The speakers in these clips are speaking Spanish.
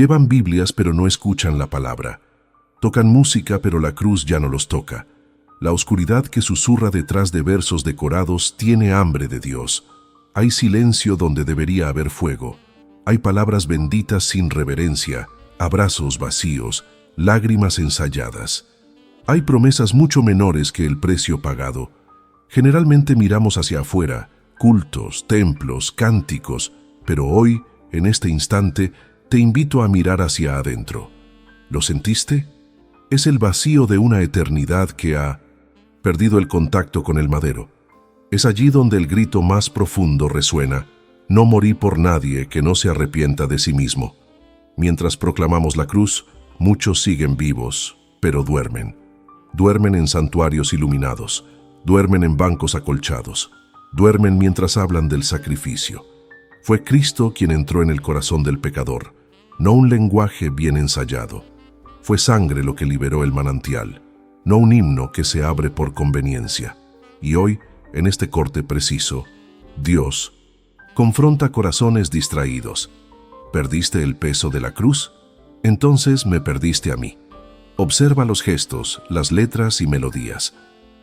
Llevan Biblias pero no escuchan la palabra. Tocan música pero la cruz ya no los toca. La oscuridad que susurra detrás de versos decorados tiene hambre de Dios. Hay silencio donde debería haber fuego. Hay palabras benditas sin reverencia, abrazos vacíos, lágrimas ensayadas. Hay promesas mucho menores que el precio pagado. Generalmente miramos hacia afuera, cultos, templos, cánticos, pero hoy, en este instante, te invito a mirar hacia adentro. ¿Lo sentiste? Es el vacío de una eternidad que ha perdido el contacto con el madero. Es allí donde el grito más profundo resuena: no morí por nadie que no se arrepienta de sí mismo. Mientras proclamamos la cruz, muchos siguen vivos, pero duermen. Duermen en santuarios iluminados, duermen en bancos acolchados, duermen mientras hablan del sacrificio. Fue Cristo quien entró en el corazón del pecador, no un lenguaje bien ensayado. Fue sangre lo que liberó el manantial, no un himno que se abre por conveniencia. Y hoy, en este corte preciso, Dios confronta corazones distraídos. ¿Perdiste el peso de la cruz? Entonces me perdiste a mí. Observa los gestos, las letras y melodías.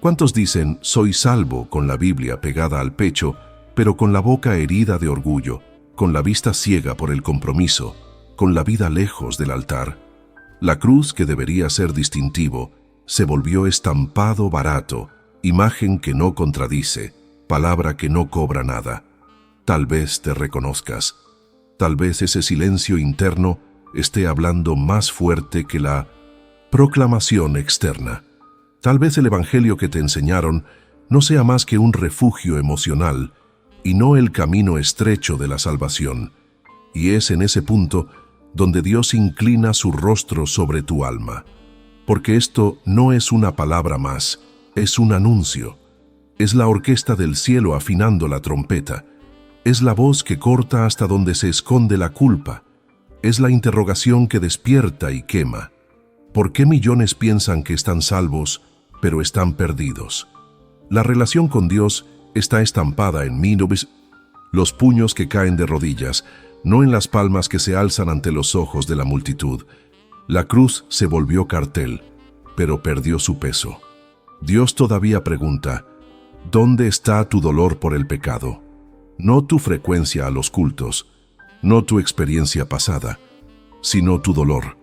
¿Cuántos dicen soy salvo con la Biblia pegada al pecho, pero con la boca herida de orgullo, con la vista ciega por el compromiso, con la vida lejos del altar? La cruz, que debería ser distintivo, se volvió estampado barato, imagen que no contradice, palabra que no cobra nada. Tal vez te reconozcas. Tal vez ese silencio interno esté hablando más fuerte que la proclamación externa. Tal vez el evangelio que te enseñaron no sea más que un refugio emocional y no el camino estrecho de la salvación. Y es en ese punto donde Dios inclina su rostro sobre tu alma. Porque esto no es una palabra más, es un anuncio. Es la orquesta del cielo afinando la trompeta. Es la voz que corta hasta donde se esconde la culpa. Es la interrogación que despierta y quema. ¿Por qué millones piensan que están salvos, pero están perdidos? La relación con Dios está estampada en los puños que caen de rodillas, no en las palmas que se alzan ante los ojos de la multitud. La cruz se volvió cartel, pero perdió su peso. Dios todavía pregunta: ¿dónde está tu dolor por el pecado? No tu frecuencia a los cultos, no tu experiencia pasada, sino tu dolor.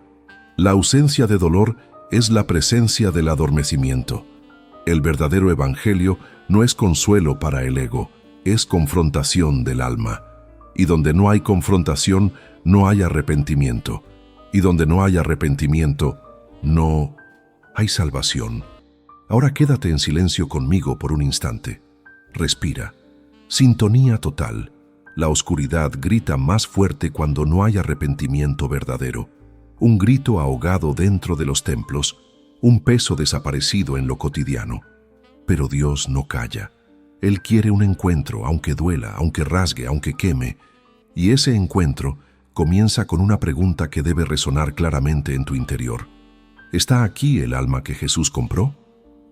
La ausencia de dolor es la presencia del adormecimiento. El verdadero evangelio no es consuelo para el ego, es confrontación del alma. Y donde no hay confrontación, no hay arrepentimiento. Y donde no hay arrepentimiento, no hay salvación. Ahora quédate en silencio conmigo por un instante. Respira. Sintonía total. La oscuridad grita más fuerte cuando no hay arrepentimiento verdadero. Un grito ahogado dentro de los templos, un peso desaparecido en lo cotidiano. Pero Dios no calla. Él quiere un encuentro, aunque duela, aunque rasgue, aunque queme. Y ese encuentro comienza con una pregunta que debe resonar claramente en tu interior. ¿Está aquí el alma que Jesús compró?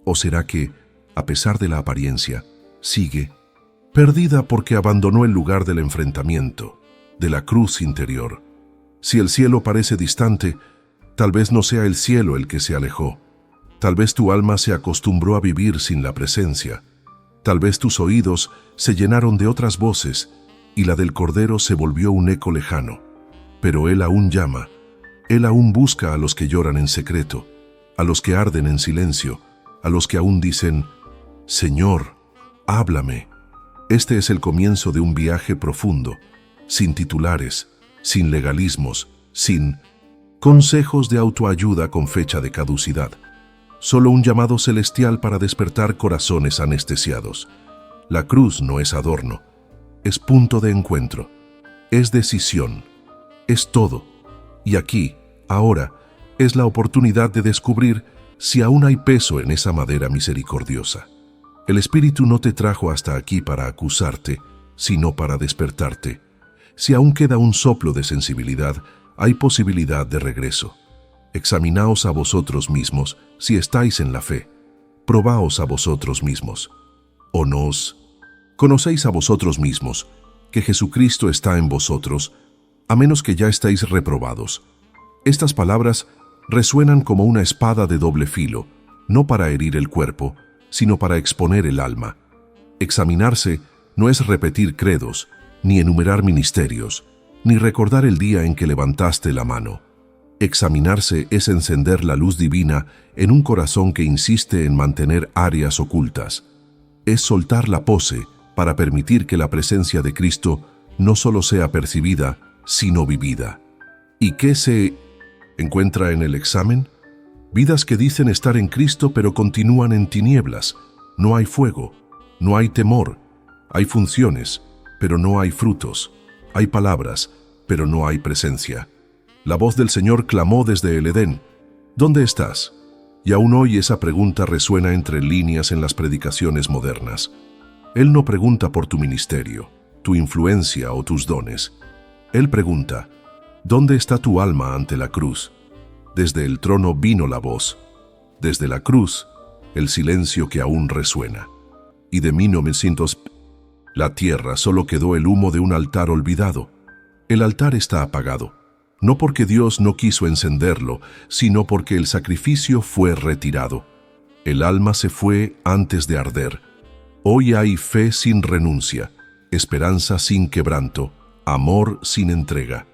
¿O será que, a pesar de la apariencia, sigue perdida porque abandonó el lugar del enfrentamiento, de la cruz interior? Si el cielo parece distante, tal vez no sea el cielo el que se alejó. Tal vez tu alma se acostumbró a vivir sin la presencia. Tal vez tus oídos se llenaron de otras voces y la del Cordero se volvió un eco lejano. Pero Él aún llama. Él aún busca a los que lloran en secreto, a los que arden en silencio, a los que aún dicen: Señor, háblame. Este es el comienzo de un viaje profundo, sin titulares, sin legalismos, sin consejos de autoayuda con fecha de caducidad. Solo un llamado celestial para despertar corazones anestesiados. La cruz no es adorno, es punto de encuentro, es decisión, es todo. Y aquí, ahora, es la oportunidad de descubrir si aún hay peso en esa madera misericordiosa. El Espíritu no te trajo hasta aquí para acusarte, sino para despertarte. Si aún queda un soplo de sensibilidad, hay posibilidad de regreso. Examinaos a vosotros mismos si estáis en la fe. Probaos a vosotros mismos. ¿O no os conocéis a vosotros mismos que Jesucristo está en vosotros, a menos que ya estéis reprobados? Estas palabras resuenan como una espada de doble filo, no para herir el cuerpo, sino para exponer el alma. Examinarse no es repetir credos, ni enumerar ministerios, ni recordar el día en que levantaste la mano. Examinarse es encender la luz divina en un corazón que insiste en mantener áreas ocultas. Es soltar la pose para permitir que la presencia de Cristo no solo sea percibida, sino vivida. ¿Y qué se encuentra en el examen? Vidas que dicen estar en Cristo pero continúan en tinieblas. No hay fuego, no hay temor, hay funciones, pero no hay frutos. Hay palabras, pero no hay presencia. La voz del Señor clamó desde el Edén: ¿dónde estás? Y aún hoy esa pregunta resuena entre líneas en las predicaciones modernas. Él no pregunta por tu ministerio, tu influencia o tus dones. Él pregunta: ¿dónde está tu alma ante la cruz? Desde el trono vino la voz. Desde la cruz, el silencio que aún resuena. Y de 1900, la tierra solo quedó el humo de un altar olvidado. El altar está apagado, no porque Dios no quiso encenderlo, sino porque el sacrificio fue retirado. El alma se fue antes de arder. Hoy hay fe sin renuncia, esperanza sin quebranto, amor sin entrega.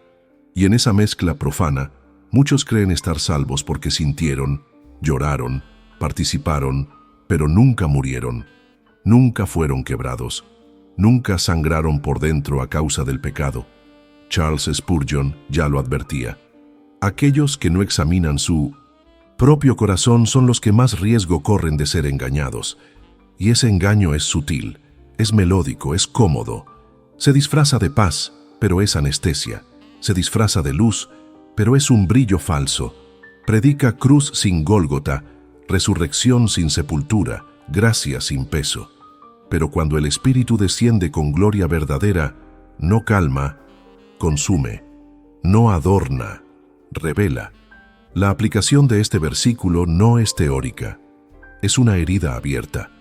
Y en esa mezcla profana, muchos creen estar salvos porque sintieron, lloraron, participaron, pero nunca murieron, nunca fueron quebrados, nunca sangraron por dentro a causa del pecado. Charles Spurgeon ya lo advertía. Aquellos que no examinan su propio corazón son los que más riesgo corren de ser engañados. Y ese engaño es sutil, es melódico, es cómodo. Se disfraza de paz, pero es anestesia. Se disfraza de luz, pero es un brillo falso. Predica cruz sin Gólgota, resurrección sin sepultura, gracia sin peso. Pero cuando el Espíritu desciende con gloria verdadera, no calma, consume, no adorna, revela. La aplicación de este versículo no es teórica, es una herida abierta.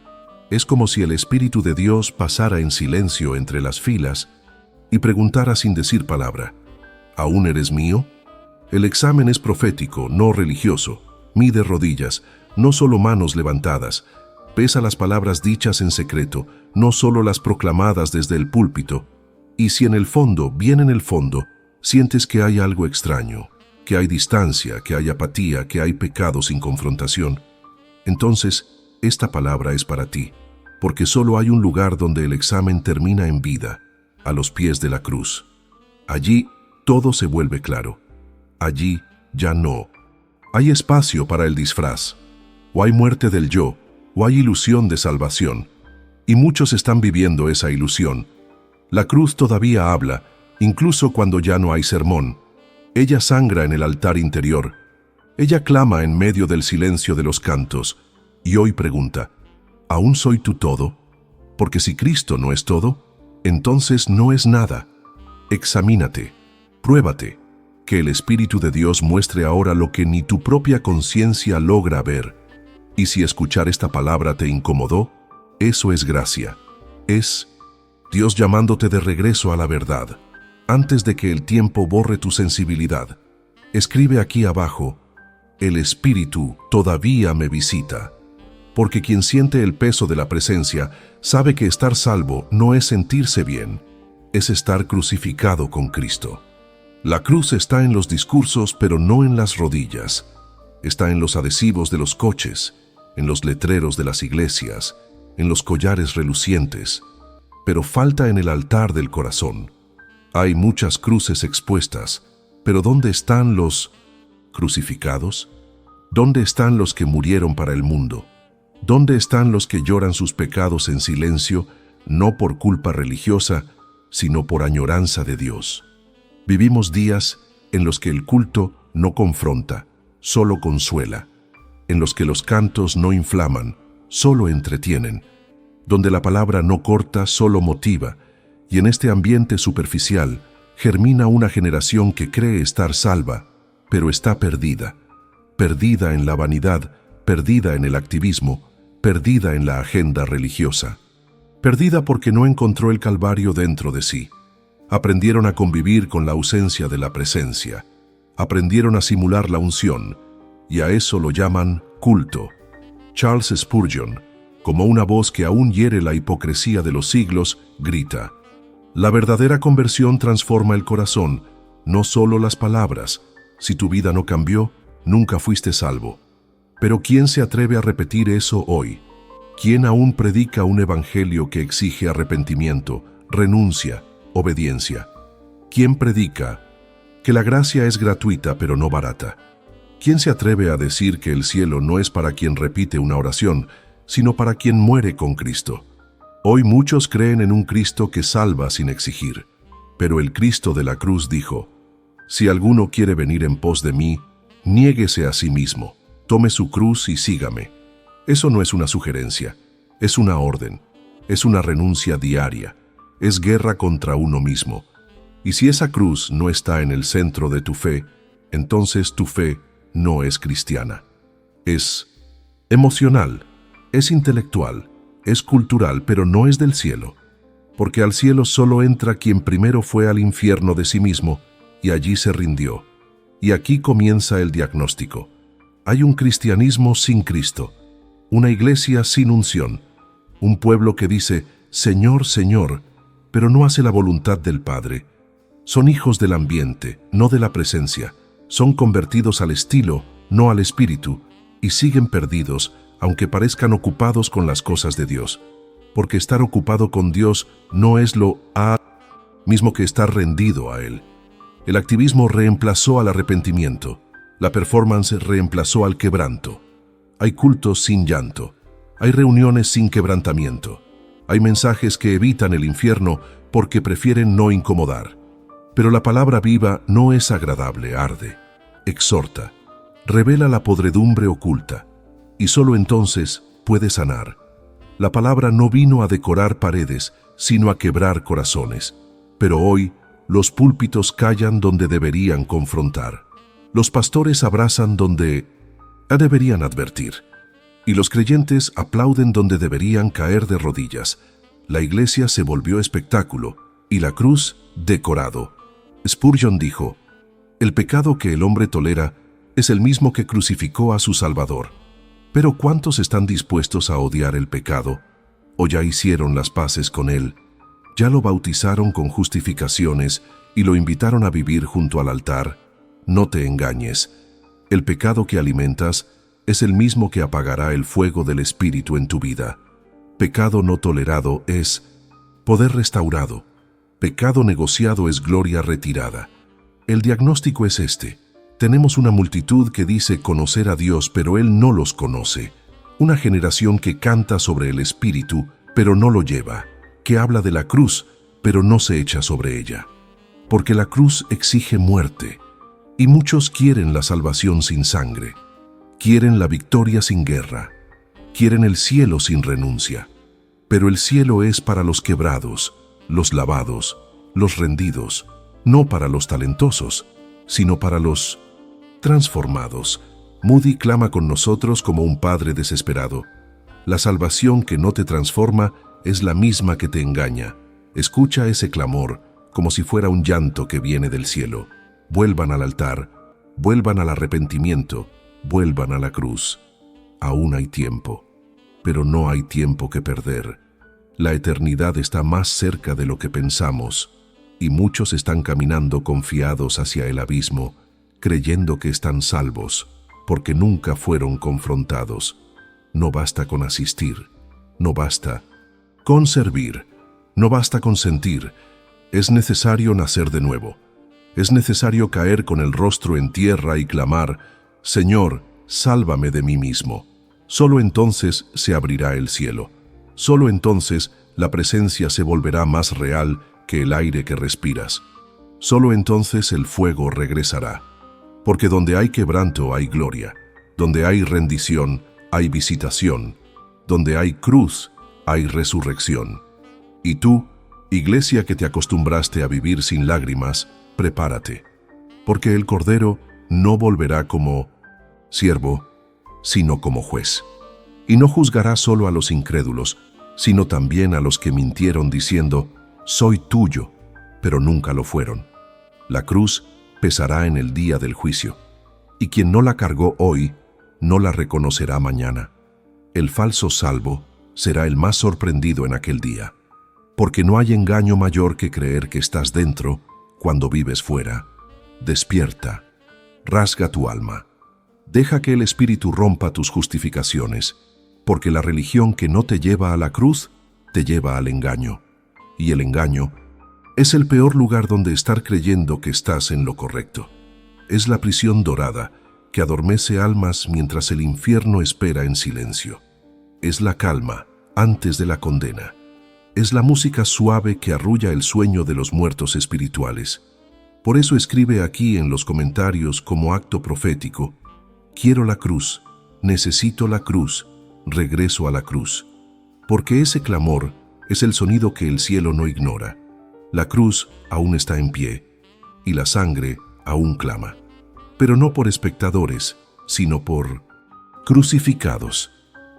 Es como si el Espíritu de Dios pasara en silencio entre las filas y preguntara sin decir palabra: ¿aún eres mío? El examen es profético, no religioso. Mide rodillas, no solo manos levantadas. Pesa las palabras dichas en secreto, no solo las proclamadas desde el púlpito. Y si en el fondo, bien en el fondo, sientes que hay algo extraño, que hay distancia, que hay apatía, que hay pecado sin confrontación, entonces esta palabra es para ti, porque solo hay un lugar donde el examen termina en vida, a los pies de la cruz. Allí todo se vuelve claro. Allí ya no hay espacio para el disfraz. O hay muerte del yo, o hay ilusión de salvación. Y muchos están viviendo esa ilusión. La cruz todavía habla, incluso cuando ya no hay sermón. Ella sangra en el altar interior. Ella clama en medio del silencio de los cantos. Y hoy pregunta: ¿aún soy tu todo? Porque si Cristo no es todo, entonces no es nada. Examínate, pruébate, que el Espíritu de Dios muestre ahora lo que ni tu propia conciencia logra ver. Y si escuchar esta palabra te incomodó, eso es gracia. Es Dios llamándote de regreso a la verdad, antes de que el tiempo borre tu sensibilidad. Escribe aquí abajo: el Espíritu todavía me visita. Porque quien siente el peso de la presencia sabe que estar salvo no es sentirse bien, es estar crucificado con Cristo. La cruz está en los discursos, pero no en las rodillas. Está en los adhesivos de los coches, en los letreros de las iglesias, en los collares relucientes, pero falta en el altar del corazón. Hay muchas cruces expuestas, pero ¿dónde están los crucificados? ¿Dónde están los que murieron para el mundo? ¿Dónde están los que lloran sus pecados en silencio, no por culpa religiosa, sino por añoranza de Dios? Vivimos días en los que el culto no confronta, solo consuela, en los que los cantos no inflaman, solo entretienen, donde la palabra no corta, solo motiva, y en este ambiente superficial germina una generación que cree estar salva, pero está perdida, perdida en la vanidad, perdida en el activismo, perdida en la agenda religiosa, perdida porque no encontró el Calvario dentro de sí. Aprendieron a convivir con la ausencia de la presencia. Aprendieron a simular la unción, y a eso lo llaman culto. Charles Spurgeon, como una voz que aún hiere la hipocresía de los siglos, grita: la verdadera conversión transforma el corazón, no solo las palabras. Si tu vida no cambió, nunca fuiste salvo. Pero ¿quién se atreve a repetir eso hoy? ¿Quién aún predica un evangelio que exige arrepentimiento, renuncia, obediencia? ¿Quién predica que la gracia es gratuita pero no barata? ¿Quién se atreve a decir que el cielo no es para quien repite una oración, sino para quien muere con Cristo? Hoy muchos creen en un Cristo que salva sin exigir, pero el Cristo de la cruz dijo: si alguno quiere venir en pos de mí, niéguese a sí mismo, tome su cruz y sígame. Eso no es una sugerencia, es una orden, es una renuncia diaria, es guerra contra uno mismo. Y si esa cruz no está en el centro de tu fe, entonces tu fe no es cristiana. Es emocional, es intelectual, es cultural, pero no es del cielo. Porque al cielo solo entra quien primero fue al infierno de sí mismo y allí se rindió. Y aquí comienza el diagnóstico. Hay un cristianismo sin Cristo, una iglesia sin unción, un pueblo que dice Señor, Señor, pero no hace la voluntad del Padre. Son hijos del ambiente, no de la presencia. Son convertidos al estilo, no al espíritu, y siguen perdidos, aunque parezcan ocupados con las cosas de Dios. Porque estar ocupado con Dios no es lo mismo que estar rendido a Él. El activismo reemplazó al arrepentimiento. La performance reemplazó al quebranto. Hay cultos sin llanto. Hay reuniones sin quebrantamiento. Hay mensajes que evitan el infierno porque prefieren no incomodar. Pero la palabra viva no es agradable, arde, exhorta, revela la podredumbre oculta, y solo entonces puede sanar. La palabra no vino a decorar paredes, sino a quebrar corazones. Pero hoy, los púlpitos callan donde deberían confrontar. Los pastores abrazan donde deberían advertir. Y los creyentes aplauden donde deberían caer de rodillas. La iglesia se volvió espectáculo, y la cruz, decorado. Spurgeon dijo: el pecado que el hombre tolera es el mismo que crucificó a su Salvador. Pero ¿cuántos están dispuestos a odiar el pecado? ¿O ya hicieron las paces con él? ¿Ya lo bautizaron con justificaciones y lo invitaron a vivir junto al altar? No te engañes. El pecado que alimentas es el mismo que apagará el fuego del Espíritu en tu vida. Pecado no tolerado es poder restaurado. Pecado negociado es gloria retirada. El diagnóstico es este. Tenemos una multitud que dice conocer a Dios, pero Él no los conoce. Una generación que canta sobre el Espíritu, pero no lo lleva. Que habla de la cruz, pero no se echa sobre ella. Porque la cruz exige muerte. Y muchos quieren la salvación sin sangre. Quieren la victoria sin guerra. Quieren el cielo sin renuncia. Pero el cielo es para los quebrados, los lavados, los rendidos, no para los talentosos, sino para los transformados. Moody clama con nosotros como un padre desesperado. La salvación que no te transforma es la misma que te engaña. Escucha ese clamor como si fuera un llanto que viene del cielo. Vuelvan al altar, vuelvan al arrepentimiento, vuelvan a la cruz. Aún hay tiempo, pero no hay tiempo que perder. La eternidad está más cerca de lo que pensamos, y muchos están caminando confiados hacia el abismo, creyendo que están salvos, porque nunca fueron confrontados. No basta con asistir, no basta con servir, no basta con sentir. Es necesario nacer de nuevo. Es necesario caer con el rostro en tierra y clamar: Señor, sálvame de mí mismo. Solo entonces se abrirá el cielo. Solo entonces la presencia se volverá más real que el aire que respiras. Solo entonces el fuego regresará. Porque donde hay quebranto hay gloria. Donde hay rendición hay visitación. Donde hay cruz hay resurrección. Y tú, iglesia que te acostumbraste a vivir sin lágrimas, prepárate. Porque el Cordero no volverá como siervo, sino como juez. Y no juzgará solo a los incrédulos, sino también a los que mintieron diciendo: soy tuyo, pero nunca lo fueron. La cruz pesará en el día del juicio. Y quien no la cargó hoy, no la reconocerá mañana. El falso salvo será el más sorprendido en aquel día, porque no hay engaño mayor que creer que estás dentro cuando vives fuera. Despierta, rasga tu alma, deja que el Espíritu rompa tus justificaciones, porque la religión que no te lleva a la cruz, te lleva al engaño, y el engaño es el peor lugar donde estar creyendo que estás en lo correcto. Es la prisión dorada que adormece almas mientras el infierno espera en silencio. Es la calma antes de la condena. Es la música suave que arrulla el sueño de los muertos espirituales. Por eso escribe aquí en los comentarios como acto profético: quiero la cruz, necesito la cruz, regreso a la cruz. Porque ese clamor es el sonido que el cielo no ignora. La cruz aún está en pie y la sangre aún clama. Pero no por espectadores, sino por crucificados.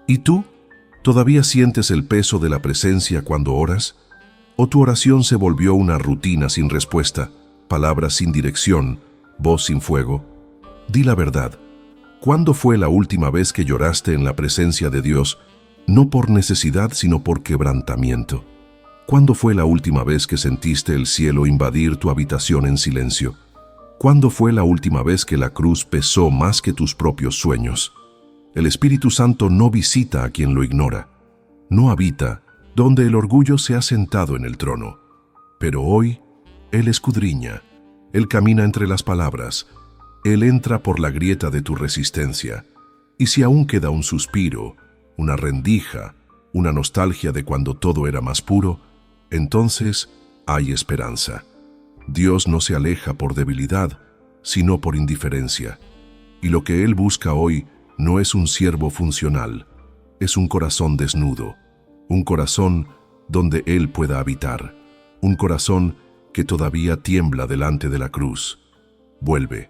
¿Y tú? ¿Todavía sientes el peso de la presencia cuando oras? ¿O tu oración se volvió una rutina sin respuesta, palabras sin dirección, voz sin fuego? Di la verdad. ¿Cuándo fue la última vez que lloraste en la presencia de Dios, no por necesidad, sino por quebrantamiento? ¿Cuándo fue la última vez que sentiste el cielo invadir tu habitación en silencio? ¿Cuándo fue la última vez que la cruz pesó más que tus propios sueños? El Espíritu Santo no visita a quien lo ignora. No habita donde el orgullo se ha sentado en el trono. Pero hoy, Él escudriña. Él camina entre las palabras. Él entra por la grieta de tu resistencia. Y si aún queda un suspiro, una rendija, una nostalgia de cuando todo era más puro, entonces hay esperanza. Dios no se aleja por debilidad, sino por indiferencia. Y lo que Él busca hoy no es un siervo funcional, es un corazón desnudo, un corazón donde Él pueda habitar, un corazón que todavía tiembla delante de la cruz. Vuelve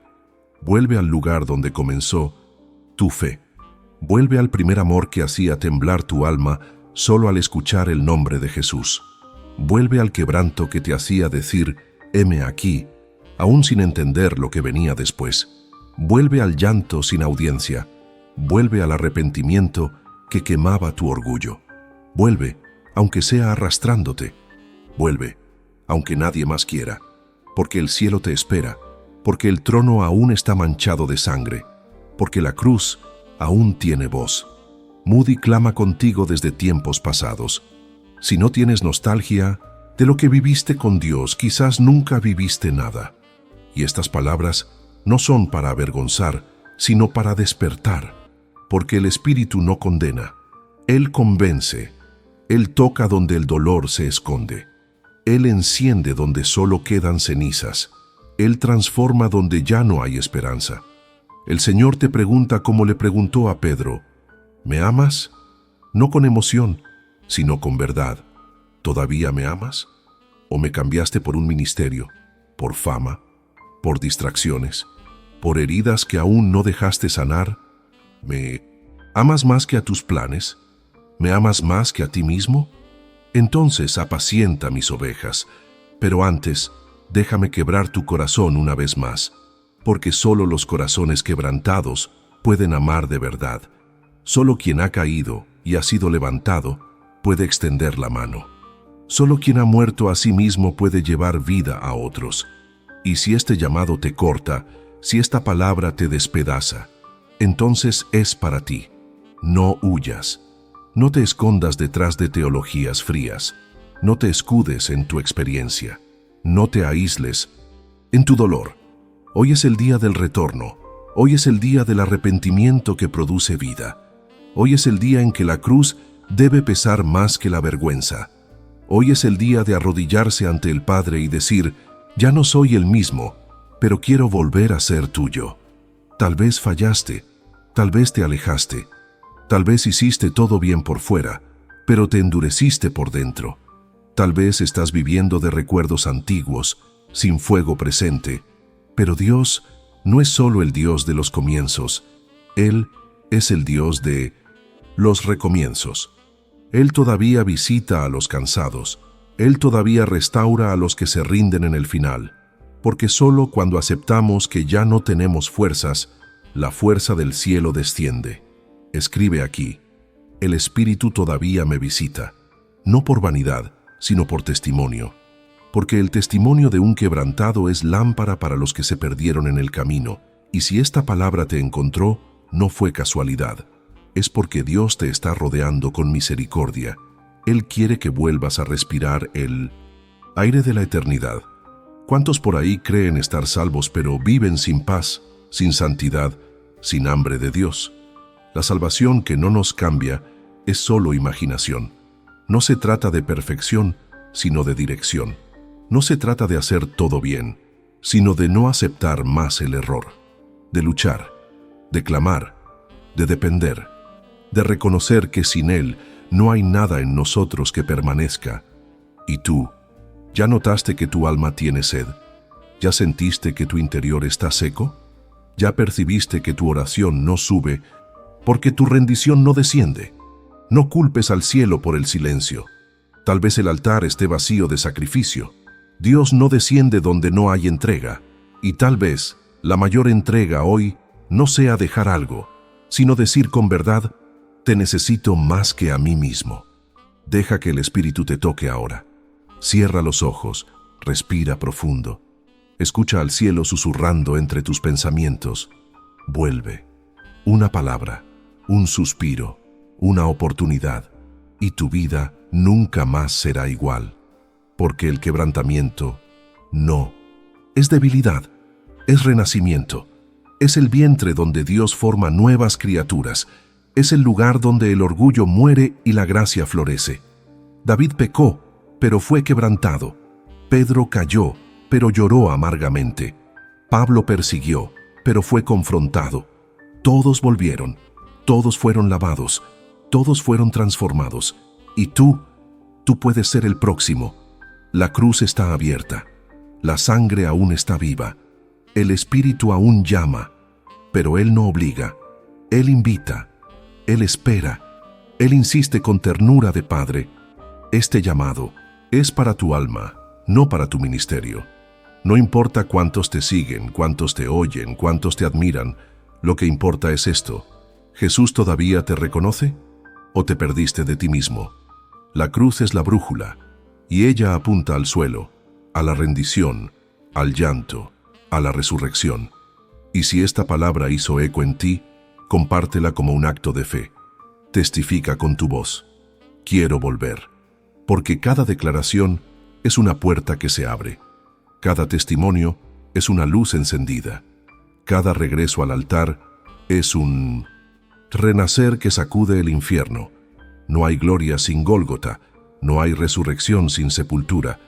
al lugar donde comenzó tu fe. Vuelve al primer amor que hacía temblar tu alma solo al escuchar el nombre de Jesús. Vuelve al quebranto que te hacía decir: heme aquí, aún sin entender lo que venía después. Vuelve al llanto sin audiencia. Vuelve al arrepentimiento que quemaba tu orgullo. Vuelve, aunque sea arrastrándote. Vuelve, aunque nadie más quiera, porque el cielo te espera, porque el trono aún está manchado de sangre, porque la cruz aún tiene voz. Moody clama contigo desde tiempos pasados. Si no tienes nostalgia de lo que viviste con Dios, quizás nunca viviste nada. Y estas palabras no son para avergonzar, sino para despertar. Porque el Espíritu no condena, Él convence, Él toca donde el dolor se esconde, Él enciende donde solo quedan cenizas, Él transforma donde ya no hay esperanza. El Señor te pregunta como le preguntó a Pedro: ¿me amas? No con emoción, sino con verdad. ¿Todavía me amas? ¿O me cambiaste por un ministerio, por fama, por distracciones, por heridas que aún no dejaste sanar? ¿Me amas más que a tus planes? ¿Me amas más que a ti mismo? Entonces apacienta mis ovejas, pero antes déjame quebrar tu corazón una vez más, porque solo los corazones quebrantados pueden amar de verdad. Solo quien ha caído y ha sido levantado puede extender la mano. Solo quien ha muerto a sí mismo puede llevar vida a otros. Y si este llamado te corta, si esta palabra te despedaza, entonces es para ti. No huyas. No te escondas detrás de teologías frías. No te escudes en tu experiencia. No te aísles en tu dolor. Hoy es el día del retorno. Hoy es el día del arrepentimiento que produce vida. Hoy es el día en que la cruz debe pesar más que la vergüenza. Hoy es el día de arrodillarse ante el Padre y decir: ya no soy el mismo, pero quiero volver a ser tuyo. Tal vez fallaste, tal vez te alejaste, tal vez hiciste todo bien por fuera, pero te endureciste por dentro. Tal vez estás viviendo de recuerdos antiguos, sin fuego presente, pero Dios no es solo el Dios de los comienzos, Él es el Dios de los recomienzos. Él todavía visita a los cansados, Él todavía restaura a los que se rinden en el final. porque solo cuando aceptamos que ya no tenemos fuerzas, la fuerza del cielo desciende. Escribe aquí: el Espíritu todavía me visita, no por vanidad, sino por testimonio. Porque el testimonio de un quebrantado es lámpara para los que se perdieron en el camino, y si esta palabra te encontró, no fue casualidad. Es porque Dios te está rodeando con misericordia. Él quiere que vuelvas a respirar el aire de la eternidad. ¿Cuántos por ahí creen estar salvos pero viven sin paz, sin santidad, sin hambre de Dios? La salvación que no nos cambia es solo imaginación. No se trata de perfección, sino de dirección. No se trata de hacer todo bien, sino de no aceptar más el error, de luchar, de clamar, de depender, de reconocer que sin Él no hay nada en nosotros que permanezca. ¿Y tú? ¿Ya notaste que tu alma tiene sed? ¿Ya sentiste que tu interior está seco? ¿Ya percibiste que tu oración no sube porque tu rendición no desciende? No culpes al cielo por el silencio. Tal vez el altar esté vacío de sacrificio. Dios no desciende donde no hay entrega. Y tal vez la mayor entrega hoy no sea dejar algo, sino decir con verdad: te necesito más que a mí mismo. Deja que el Espíritu te toque ahora. Cierra los ojos, respira profundo. Escucha al cielo susurrando entre tus pensamientos. Vuelve. Una palabra, un suspiro, una oportunidad, y tu vida nunca más será igual. Porque el quebrantamiento no es debilidad, es renacimiento. Es el vientre donde Dios forma nuevas criaturas. Es el lugar donde el orgullo muere y la gracia florece. David pecó, pero fue quebrantado. Pedro cayó, pero lloró amargamente. Pablo persiguió, pero fue confrontado. Todos volvieron, todos fueron lavados, todos fueron transformados. Y tú puedes ser el próximo. La cruz está abierta. La sangre aún está viva. El Espíritu aún llama, pero Él no obliga. Él invita. Él espera. Él insiste con ternura de Padre. Este llamado es para tu alma, no para tu ministerio. No importa cuántos te siguen, cuántos te oyen, cuántos te admiran. Lo que importa es esto: ¿Jesús todavía te reconoce? ¿O te perdiste de ti mismo? La cruz es la brújula, y ella apunta al suelo, a la rendición, al llanto, a la resurrección. Y si esta palabra hizo eco en ti, compártela como un acto de fe. Testifica con tu voz: quiero volver. Porque cada declaración es una puerta que se abre. Cada testimonio es una luz encendida. Cada regreso al altar es un renacer que sacude el infierno. No hay gloria sin Gólgota, no hay resurrección sin sepultura,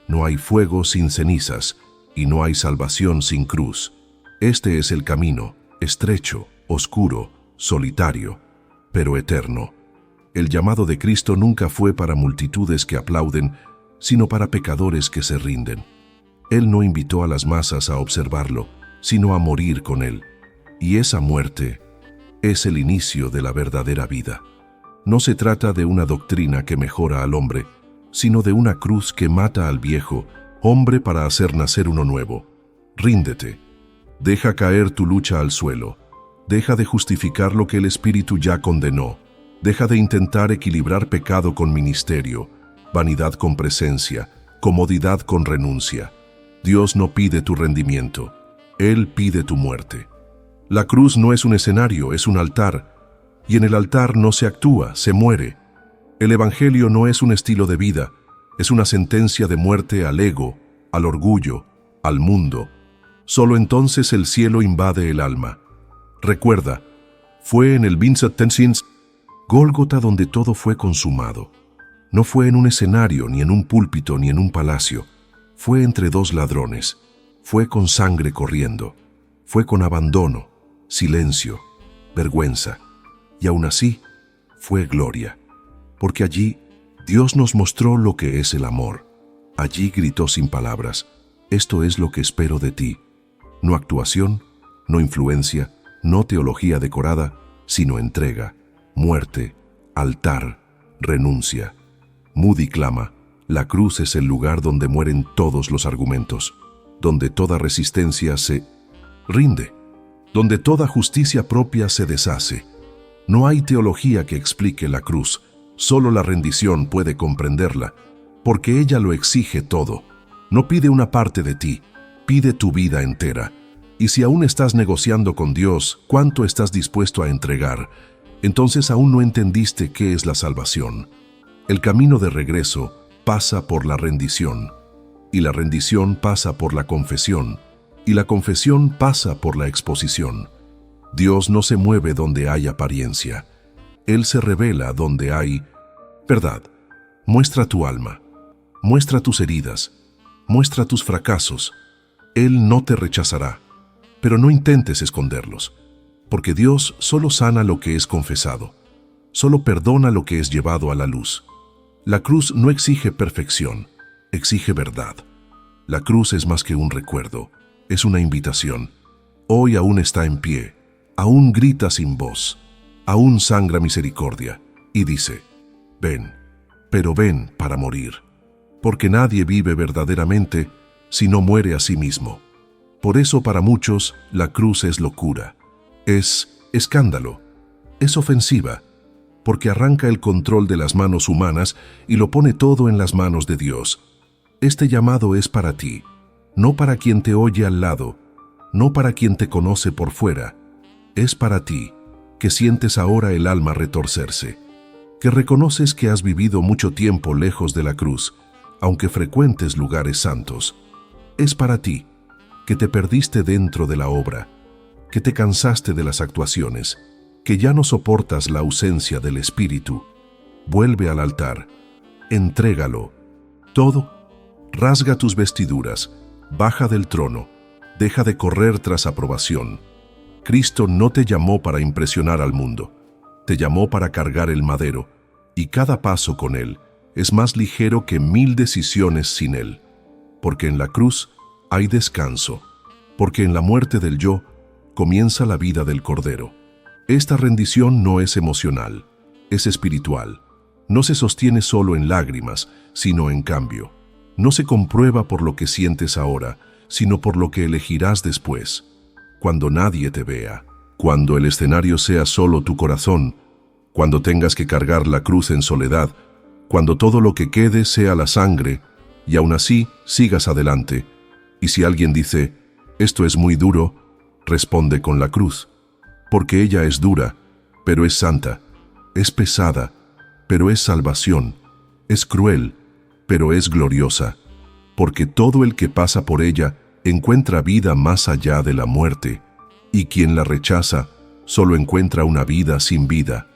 no hay fuego sin cenizas, y no hay salvación sin cruz. Este es el camino, estrecho, oscuro, solitario, pero eterno. El llamado de Cristo nunca fue para multitudes que aplauden, sino para pecadores que se rinden. Él no invitó a las masas a observarlo, sino a morir con Él. Y esa muerte es el inicio de la verdadera vida. No se trata de una doctrina que mejora al hombre, sino de una cruz que mata al viejo hombre para hacer nacer uno nuevo. Ríndete. Deja caer tu lucha al suelo. Deja de justificar lo que el Espíritu ya condenó. Deja de intentar equilibrar pecado con ministerio, vanidad con presencia, comodidad con renuncia. Dios no pide tu rendimiento. Él pide tu muerte. La cruz no es un escenario, es un altar. Y en el altar no se actúa, se muere. El Evangelio no es un estilo de vida, es una sentencia de muerte al ego, al orgullo, al mundo. Solo entonces el cielo invade el alma. Recuerda, fue en el Vincent Tensins Gólgota donde todo fue consumado. No fue en un escenario, ni en un púlpito, ni en un palacio. Fue entre dos ladrones. Fue con sangre corriendo. Fue con abandono, silencio, vergüenza. Y aún así, fue gloria. Porque allí Dios nos mostró lo que es el amor. Allí gritó sin palabras: esto es lo que espero de ti. No actuación, no influencia, no teología decorada, sino entrega. Muerte, altar, renuncia. Moody clama: la cruz es el lugar donde mueren todos los argumentos. donde toda resistencia se rinde, donde toda justicia propia se deshace. No hay teología que explique la cruz, solo la rendición puede comprenderla, porque ella lo exige todo. No pide una parte de ti, pide tu vida entera. Y si aún estás negociando con Dios cuánto estás dispuesto a entregar, entonces aún no entendiste qué es la salvación. El camino de regreso pasa por la rendición, y la rendición pasa por la confesión, y la confesión pasa por la exposición. Dios no se mueve donde hay apariencia. Él se revela donde hay verdad. Muestra tu alma, muestra tus heridas, muestra tus fracasos. Él no te rechazará, pero no intentes esconderlos, porque Dios solo sana lo que es confesado, solo perdona lo que es llevado a la luz. La cruz no exige perfección, exige verdad. La cruz es más que un recuerdo, es una invitación. Hoy aún está en pie, aún grita sin voz, aún sangra misericordia, y dice, ven, pero ven para morir, porque nadie vive verdaderamente si no muere a sí mismo. Por eso para muchos la cruz es locura, es escándalo, es ofensiva, porque arranca el control de las manos humanas y lo pone todo en las manos de Dios. Este llamado es para ti, no para quien te oye al lado, no para quien te conoce por fuera. Es para ti, que sientes ahora el alma retorcerse, que reconoces que has vivido mucho tiempo lejos de la cruz, aunque frecuentes lugares santos. Es para ti, que te perdiste dentro de la obra, que te cansaste de las actuaciones, que ya no soportas la ausencia del Espíritu. Vuelve al altar, entrégalo, todo. Rasga tus vestiduras, baja del trono, deja de correr tras aprobación. Cristo no te llamó para impresionar al mundo, te llamó para cargar el madero, y cada paso con Él es más ligero que 1000 decisiones sin Él, porque en la cruz hay descanso, porque en la muerte del yo comienza la vida del Cordero. Esta rendición no es emocional, es espiritual. No se sostiene solo en lágrimas, sino en cambio. No se comprueba por lo que sientes ahora, sino por lo que elegirás después, cuando nadie te vea, cuando el escenario sea solo tu corazón, cuando tengas que cargar la cruz en soledad, cuando todo lo que quede sea la sangre, y aún así sigas adelante. Y si alguien dice, esto es muy duro, responde con la cruz, porque ella es dura, pero es santa, es pesada, pero es salvación, es cruel, pero es gloriosa, porque todo el que pasa por ella encuentra vida más allá de la muerte, y quien la rechaza solo encuentra una vida sin vida,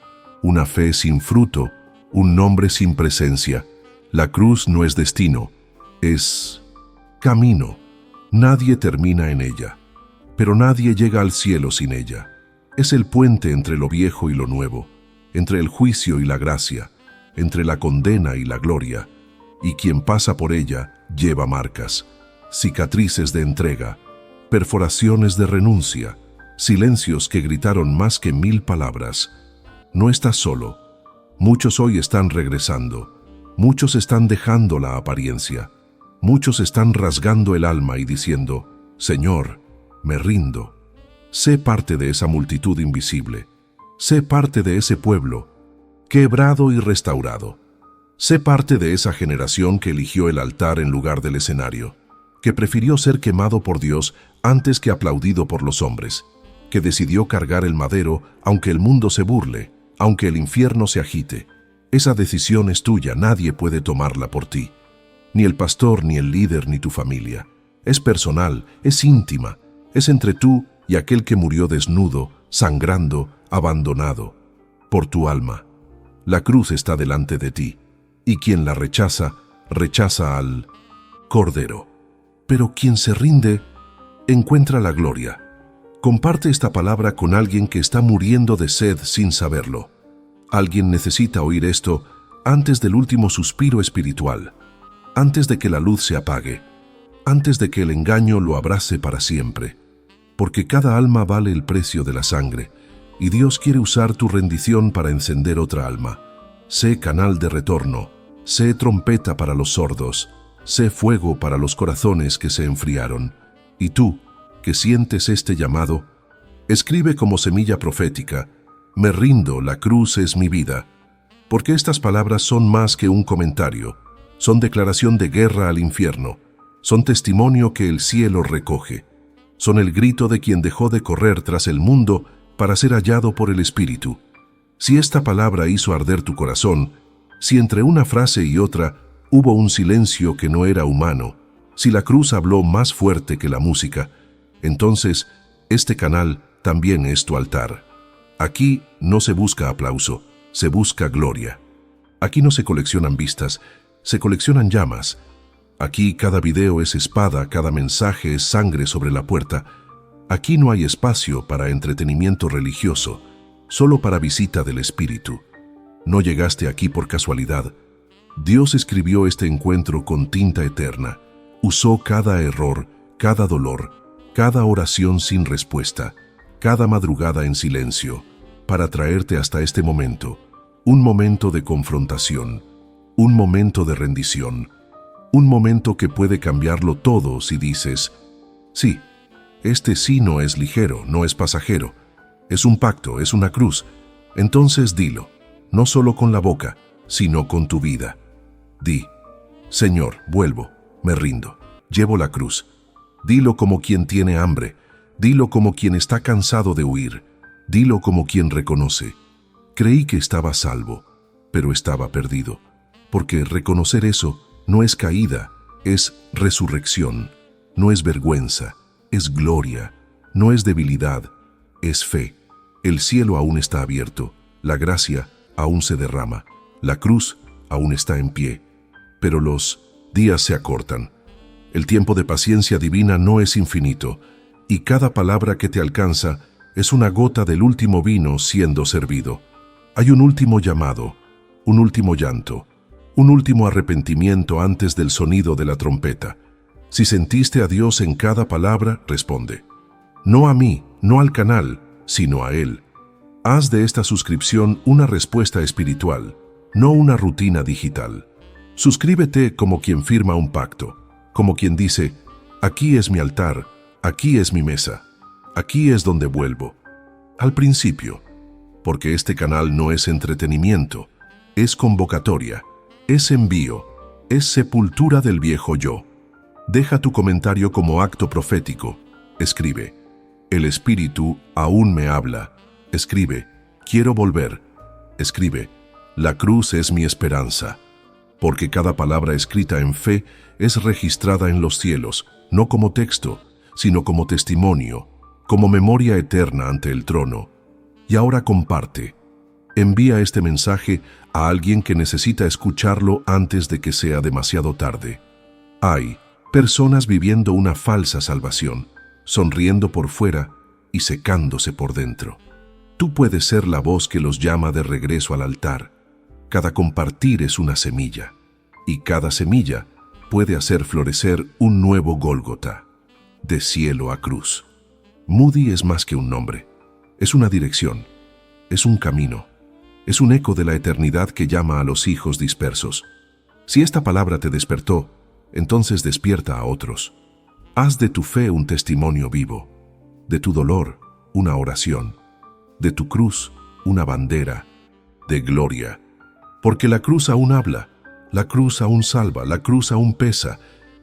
una fe sin fruto, un nombre sin presencia. La cruz no es destino, es camino. Nadie termina en ella, pero nadie llega al cielo sin ella. Es el puente entre lo viejo y lo nuevo, entre el juicio y la gracia, entre la condena y la gloria, y quien pasa por ella lleva marcas, cicatrices de entrega, perforaciones de renuncia, silencios que gritaron más que 1000 palabras. No estás solo. Muchos hoy están regresando. Muchos están dejando la apariencia. Muchos están rasgando el alma y diciendo, Señor, me rindo. Sé parte de esa multitud invisible. Sé parte de ese pueblo, quebrado y restaurado. Sé parte de esa generación que eligió el altar en lugar del escenario, que prefirió ser quemado por Dios antes que aplaudido por los hombres, que decidió cargar el madero aunque el mundo se burle, aunque el infierno se agite. Esa decisión es tuya, nadie puede tomarla por ti. Ni el pastor, ni el líder, ni tu familia. Es personal, es íntima, es entre tú y aquel que murió desnudo, sangrando, abandonado, por tu alma. La cruz está delante de ti, y quien la rechaza, rechaza al Cordero. Pero quien se rinde, encuentra la gloria. Comparte esta palabra con alguien que está muriendo de sed sin saberlo. Alguien necesita oír esto antes del último suspiro espiritual, antes de que la luz se apague, antes de que el engaño lo abrace para siempre. Porque cada alma vale el precio de la sangre, y Dios quiere usar tu rendición para encender otra alma. Sé canal de retorno, sé trompeta para los sordos, sé fuego para los corazones que se enfriaron. Y tú, que sientes este llamado, escribe como semilla profética: me rindo, la cruz es mi vida. Porque estas palabras son más que un comentario, son declaración de guerra al infierno, son testimonio que el cielo recoge, son el grito de quien dejó de correr tras el mundo para ser hallado por el Espíritu. Si esta palabra hizo arder tu corazón, si entre una frase y otra hubo un silencio que no era humano, si la cruz habló más fuerte que la música, entonces este canal también es tu altar. Aquí no se busca aplauso, se busca gloria. Aquí no se coleccionan vistas, se coleccionan llamas. Aquí cada video es espada, cada mensaje es sangre sobre la puerta. Aquí no hay espacio para entretenimiento religioso, solo para visita del Espíritu. No llegaste aquí por casualidad. Dios escribió este encuentro con tinta eterna. Usó cada error, cada dolor, cada oración sin respuesta, cada madrugada en silencio, para traerte hasta este momento. Un momento de confrontación, un momento de rendición, un momento que puede cambiarlo todo si dices: sí, este sí no es ligero, no es pasajero, es un pacto, es una cruz. Entonces dilo, no solo con la boca, sino con tu vida. Di: Señor, vuelvo, me rindo, llevo la cruz. Dilo como quien tiene hambre, dilo como quien está cansado de huir, dilo como quien reconoce: creí que estaba salvo, pero estaba perdido. Porque reconocer eso no es caída, es resurrección, no es vergüenza, es gloria, no es debilidad, es fe. El cielo aún está abierto, la gracia aún se derrama, la cruz aún está en pie, pero los días se acortan. El tiempo de paciencia divina no es infinito, y cada palabra que te alcanza es una gota del último vino siendo servido. Hay un último llamado, un último llanto, un último arrepentimiento antes del sonido de la trompeta. Si sentiste a Dios en cada palabra, responde: no a mí, no al canal, sino a Él. Haz de esta suscripción una respuesta espiritual, no una rutina digital. Suscríbete como quien firma un pacto, como quien dice: aquí es mi altar, aquí es mi mesa, aquí es donde vuelvo. Al principio, porque este canal no es entretenimiento, es convocatoria, es envío, es sepultura del viejo yo. Deja tu comentario como acto profético. Escribe: el Espíritu aún me habla. Escribe: quiero volver. Escribe: la cruz es mi esperanza. Porque cada palabra escrita en fe es registrada en los cielos, no como texto, sino como testimonio, como memoria eterna ante el trono. Y ahora comparte. Envía este mensaje a alguien que necesita escucharlo antes de que sea demasiado tarde. Hay personas viviendo una falsa salvación, sonriendo por fuera y secándose por dentro. Tú puedes ser la voz que los llama de regreso al altar. Cada compartir es una semilla, y cada semilla puede hacer florecer un nuevo Gólgota, de cielo a cruz. Moody es más que un nombre, es una dirección, es un camino, es un eco de la eternidad que llama a los hijos dispersos. Si esta palabra te despertó, entonces despierta a otros. Haz de tu fe un testimonio vivo, de tu dolor una oración, de tu cruz una bandera de gloria. Porque la cruz aún habla, la cruz aún salva, la cruz aún pesa,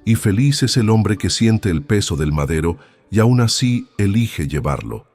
y feliz es el hombre que siente el peso del madero y aún así elige llevarlo.